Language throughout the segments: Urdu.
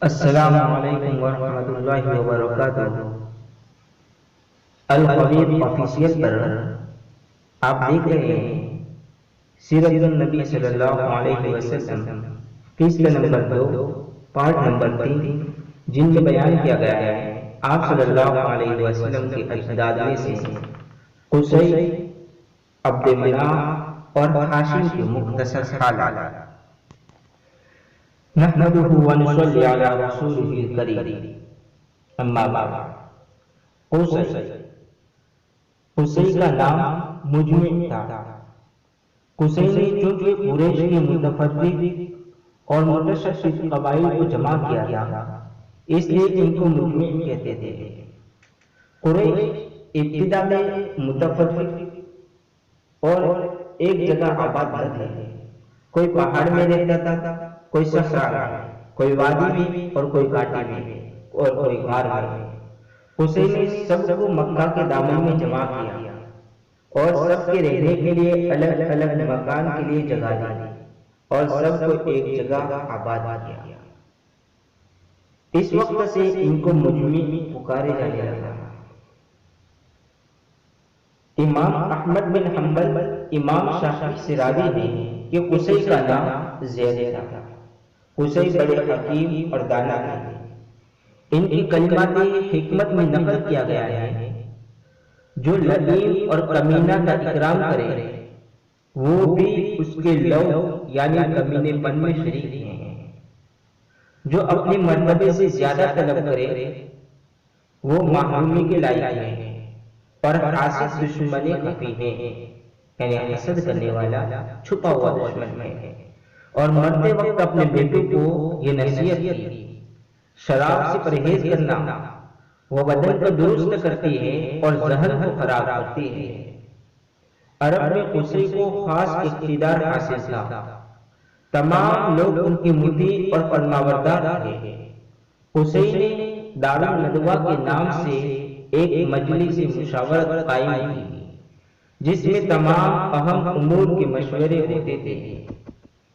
السلام علیکم ورحمۃ اللہ وبرکاتہ۔ الخبیر آفیشیل پر آپ دیکھ رہے ہیں سیرت النبی صلی اللہ علیہ وسلم قسط نمبر 2 پارٹ نمبر 3، جن میں بیان کیا گیا ہے آپ صلی اللہ علیہ وسلم کے اجداد میں سے قصی، عبد مناف اور ہاشم کے مختصر حالات۔ نحمده ونصلي على رسوله الكريم، اما بعد۔ قصی کا نام مجمع تھا۔ قصی نے چونکہ قریش کے متفرق اور متشدد قبائل کو جمع کیا تھا، اس لیے ان کو مجمع کہتے تھے۔ قریش ابتدا میں متفرق اور ایک جگہ آباد نہ تھے، کوئی پہاڑ میں رہتا تھا، کوئی صحرا میں، کوئی وادی میں اور کوئی گھاٹی میں اور کوئی غار میں۔ قصی نے سب کو مکہ کے دامن میں جمع کیا اور سب کے رہنے کے لیے الگ الگ مکان کے لیے جگہ دی اور سب کو ایک جگہ آباد کیا۔ اس وقت سے ان کو مجمع پکارے جانے لگا۔ امام احمد بن حنبل امام شافعی سے راوی ہیں کہ قصی کا نام زید تھا۔ قصی بڑے حکیم اور دانا تھے۔ ان کی کلمات حکمت میں نقل کیا گیا ہے، جو لئیم اور کمینہ کا اکرام کرے وہ بھی اس کے لو یعنی کمینے پن میں شریک ہیں، جو اپنے مرتبے سے زیادہ طلب کرے وہ محرومی کے لائق ہیں، اور حاسد دشمن خفی ہیں، یعنی حسد کرنے والا چھپا ہوا دشمن ہے۔ اور مرتے وقت اپنے بیٹے کو یہ نصیحت کی، شراب سے پرہیز کرنا، وہ بدن کو درست کرتی ہے اور ذہن کو خراب کرتی ہے۔ عرب میں قصی کو خاص اقتدار حاصل تھا، تمام لوگ ان کی مطیع اور فرمانبردار تھے۔ قصی نے دارالندوہ کے نام سے ایک مجلس مشاورت قائم کی، جس میں تمام اہم امور کے مشورے ہوتے تھے۔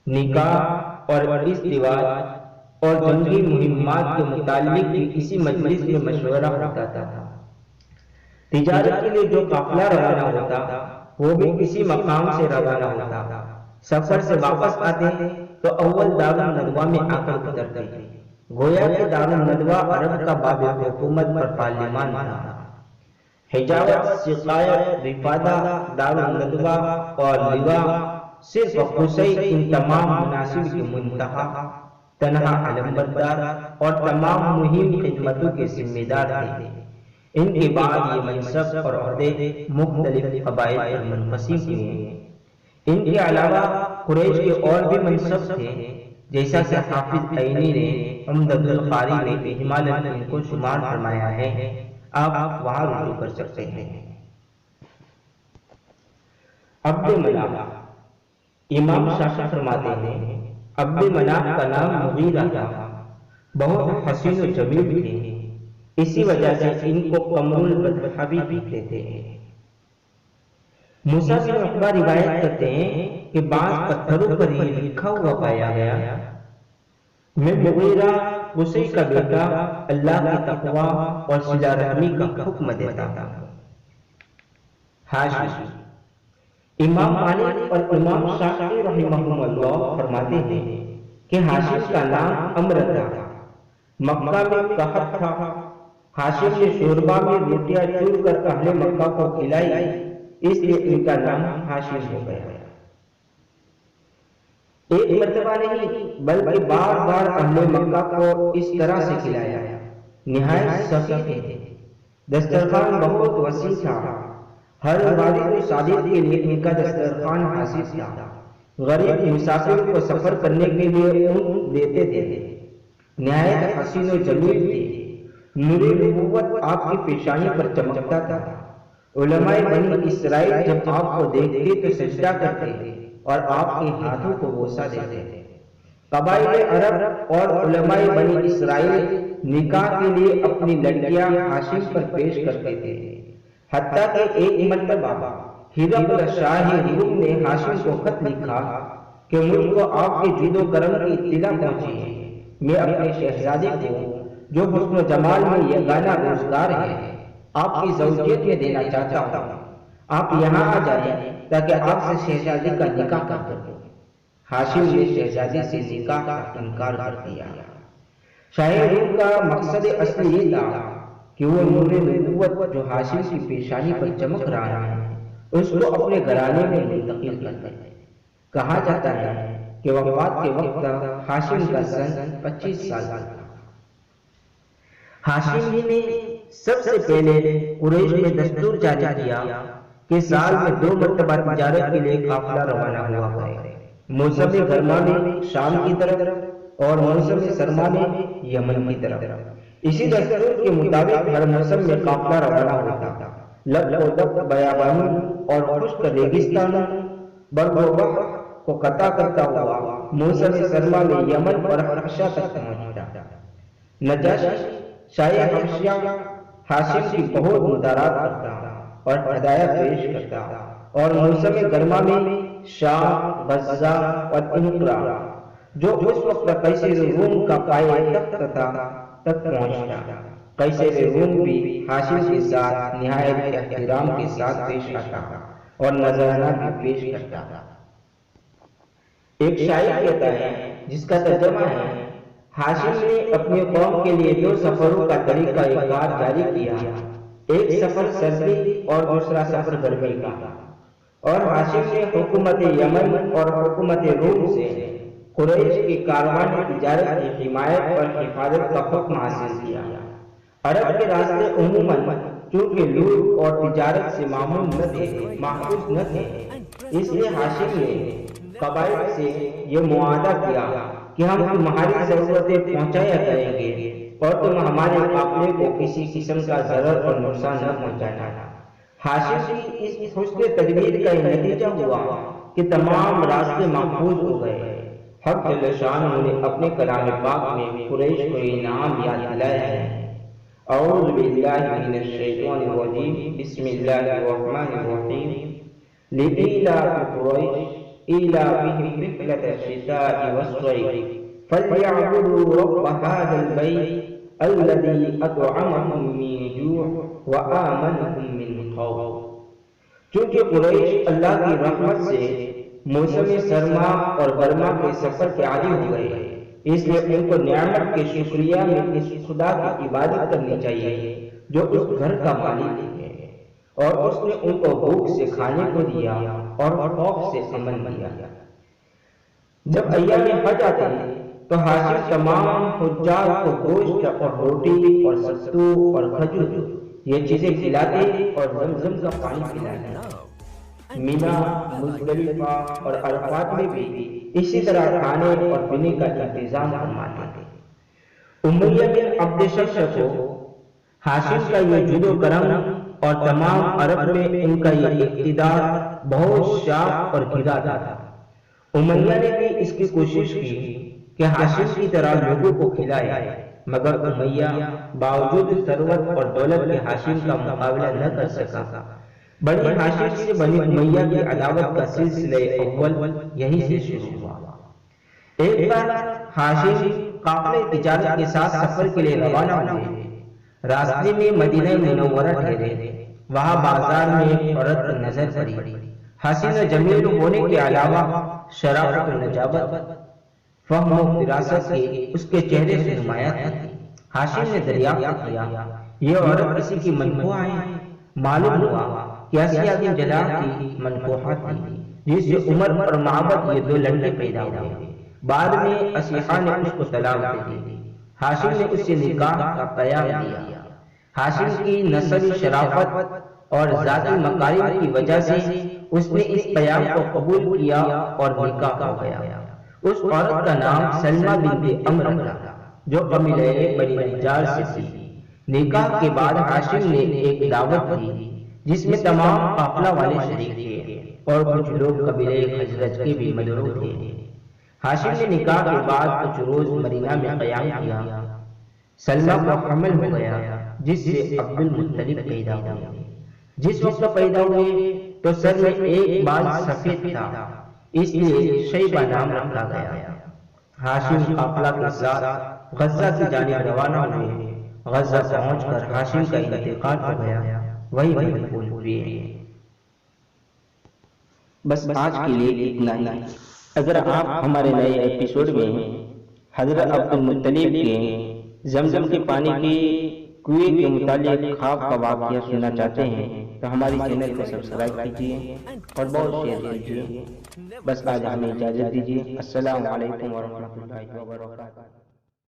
نکاح اور ازدواج اور جنگی مہمات کے متعلق بھی اسی مجلس میں مشورہ ہوتا تھا۔ تجارت کے لیے جو قافلہ روانہ ہوتا وہ بھی اسی مقام سے روانہ ہوتا۔ سفر سے واپس آتے تو اول دارالندوہ میں آ کر اترتے، گویا کہ دارالندوہ عرب کا باب حکومت پر پارلیمان تھا۔ حجاوت، سقایت، رفادہ، دارالندوہ اور لواء، صرف قصی ان تمام مناصب کے منتہا، تنہا علمبردار اور تمام مہم خدمتوں کے ذمہ دار تھے۔ ان کے بعد یہ منصب اور عہدے مختلف قبائل پر منقسم ہوئے ہیں۔ ان کے علاوہ قریش کے اور بھی منصب تھے، جیسا کہ حافظ عینی نے عمدۃ القاری میں اجمالاً ان کو شمار فرمایا ہے، آپ وہاں رجوع کر سکتے ہیں۔ عبد مناف، امام شافعی فرماتے ہیں عبد مناف کا نام مغیرہ تھا، بہت حسین و جمیل تھے، اسی وجہ سے ان کو قمر البدر بھی کہتے تھے۔ موسیٰ بن عقبہ روایت کرتے ہیں کہ بعض پتھروں پر یہ لکھا ہوا پایا گیا، میں مغیرہ قصی کا بیٹا اللہ کی تقوی اور صلہ رحمی کا حکم دیتا ہوں۔ حاشی، امام مالک اور امام شافعی رحمہم اللہ فرماتے ہیں کہ ہاشم کا نام عمرو تھا، مکہ میں قحط تھا، ہاشم نے شوربہ میں روٹیاں چور کر اہل مکہ کو کھلائی، اس لیے ان کا نام ہاشم ہو گیا۔ ایک مرتبہ نہیں بلکہ بار بار اہل مکہ کو اس طرح سے کھلایا، نہایت سخی تھے، دسترخوان بہت وسیع تھا، ہر وارد و صادق کے لیے ان کا دسترخوان حاصل تھا، غریب مسافر کو سفر کرنے کے لیے اونٹ دیتے تھے، نہایت حسین و جمیل تھے، نور نبوت آپ کی پیشانی پر چمکتا تھا۔ علماء بنی اسرائیل جب آپ کو دیکھتے تو سجدہ کرتے اور آپ کے ہاتھوں کو بوسہ دیتے تھے۔ قبائل عرب اور علماء بنی اسرائیل نکاح کے لیے اپنی لڑکیاں ہاشم پر پیش کرتے تھے، حتیٰ کہ ایک مرتبہ ہرقل شاہ روم نے ہاشم کو خط لکھا کہ مجھ کو آپ کے جود و کرم کی اطلاع پہنچی ہے، میں اپنے شہزادے کو جو حسن و جمال میں یگانہ روزگار ہے آپ کی زوجیت میں دینا چاہتا ہوں، آپ یہاں آ جائیں تاکہ آپ سے شہزادی کا نکاح کر دوں۔ ہاشم نے شہزادی سے نکاح کا انکار کر دیا۔ شاہ روم کا مقصد اصلی یہ تھا کہ وہ نور نبوت جو ہاشم کی پیشانی پر چمک رہا ہے اس کو اپنے گھرانے میں منتقل کر دے۔ کہا جاتا ہے کہ وفات کے وقت ہاشم کا سن 25 سال کا تھا۔ ہاشم ہی نے سب سے پہلے قریش میں دستور جاری کیا کہ سال میں 2 مرتبہ تجارت کے لیے قافلہ روانہ ہوا کرے، موسم گرما میں شام کی طرف اور موسم سرما میں یمن کی طرف۔ اسی دستور کے مطابق ہر موسم میں قافلہ روانہ ہوتا، لب و دب بیابانی اور خشک ریگستان برف و بحر کو قطع کرتا ہوا موسم سرما میں یمن اور حبشہ تک پہنچتا۔ نجاشی شاہ حبشہ ہاشم کی بہت مدارات کرتا اور ہدایت پیش کرتا اور موسم گرما میں شام، غزہ اور انقرہ جو اس وقت قیصر روم کا پائے تخت تھا تک پہنچتا۔ قیصر روم بھی ہاشم کے ساتھ نہایت احترام کے ساتھ پیش آتا اور نذرانہ بھی پیش کرتا۔ ایک شاعر کہتا ہے جس کا ترجمہ ہے، ہاشم نے اپنی قوم کے لیے 2 سفروں کا طریقہ کار جاری کیا، ایک سفر سردی اور دوسرا سفر گرمی کا، اور ہاشم نے حکومت یمن اور حکومت روم سے قریش کے کاروان تجارت کی حمایت اور حفاظت کا حکم حاصل کیا۔ عرب کے راستے عموماً چونکہ لوٹ اور تجارت سے محفوظ نہ تھے، اس لیے ہاشم نے قبائل سے یہ معاہدہ کیا کہ ہم تمہاری ضرورتیں پہنچایا کریں گے اور تم ہمارے قافلے کو کسی قسم کا ضرر اور نقصان نہ پہنچانا۔ ہاشم کی اس حسن تدبیر کا یہ نتیجہ ہوا کہ تمام راستے محفوظ ہو گئے۔ حق جل شانہ نے اپنے کلام پاک میں قریش کو انعام یاد دلایا ہے۔ اعوذ باللہ من الشیطان الرجیم، بسم اللہ الرحمن الرحیم، لإیلاف قریش إيلافهم رحلة الشتاء والصيف فليعبدوا رب هذا البيت الذي أطعمهم من جوع وآمنهم من خوف۔ چونکہ قریش اللہ کی رحمت سے موسم سرما اور گرما کے سفر کے عادی ہو گئے، اس لیے ان کو نعمت کے شکریہ میں اس خدا کی عبادت کرنی چاہیے جو اس گھر کا مالک ہے، اور اس نے ان کو بھوک سے کھانے کو دیا اور خوف سے امن دیا۔ جب ایام حج آتے ہیں تو ہاشم تمام حجاج کو گوشت اور روٹی اور ستو اور کھجور یہ چیزیں کھلاتے اور زمزم کا پانی پلاتے۔ مینا، مزدلفہ اور عرفات میں بھی اسی طرح کھانے اور پینے کا انتظام فرماتے تھے۔ امیہ بن عبد شمس کو ہاشم کا یہ جود و کرم اور تمام عرب میں ان کا یہ اقتدار بہت شاق اور گرا تھا۔ امیہ نے بھی اس کی کوشش کی کہ ہاشم کی طرح لوگوں کو کھلائے، مگر امیہ باوجود ثروت اور دولت کے ہاشم کا مقابلہ نہ کر سکا۔ بنی ہاشم سے بنی امیہ کی عداوت کا سلسلہ اول یہی سے شروع ہوا۔ ایک بار ہاشم قافلے تجارت کے ساتھ سفر کے لیے روانہ ہوئے۔ راستے میں مدینہ منورہ ٹھہرے، وہاں بازار میں ایک عورت نظر پڑی۔ حسین و جمیل ہونے کے علاوہ شرافت و نجابت، فہم و فراست کے اس کے چہرے سے نمایاں تھی۔ ہاشم نے دریافت کیا یہ عورت کسی کی منکوہ ہے؟ معلوم ہوا کہ آسیہ بن جلاح کی منکوہ تھی، جس سے عمر اور معبد یہ 2 لڑکے پیدا ہوئے۔ بعد میں اسیحہ نے اس کو طلاق دے دی۔ ہاشم نے اس سے نکاح کا پیام دیا۔ ہاشم کی نسبی شرافت اور ذاتی مکارم کی وجہ سے اس نے اس پیام کو قبول کیا اور نکاح ہو گیا۔ اس عورت کا نام سلمہ بنت عمرو تھا جو قبیلہ بنی نجار سے تھی۔ نکاح کے بعد ہاشم نے ایک دعوت دی جس میں تمام قافلہ والے شریک تھے اور کچھ لوگ قبیلہ خزرج کے بھی مدعو تھے۔ ہاشم نے نکاح کے بعد کچھ روز مدینہ میں قیام کیا۔ سلمہ کو حمل ہو گیا جس سے عبد المطلب پیدا ہوئے۔ جس وقت پیدا ہوئے تو سر میں ایک بال سفید تھا، اس لیے شیبہ نام رکھا گیا۔ ہاشم قافلہ کے ساتھ غزہ کی جانب روانہ ہوئے۔ غزہ پہنچ کر ہاشم کا انتقال ہو گیا، وہی بھول ہوئے۔ بس آج کے لیے اتنا ہی۔ اگر آپ ہمارے نئے ایپیسوڈ میں حضرت عبد المطلب کے زمزم کے پانی کے کنویں کے متعلق خواب کا واقعہ سننا چاہتے ہیں تو ہماری چینل کو سبسکرائب کیجیے اور بہت شیئر کیجیے۔ بس آج ہمیں اجازت دیجیے۔ السلام علیکم ورحمۃ اللہ وبرکاتہ۔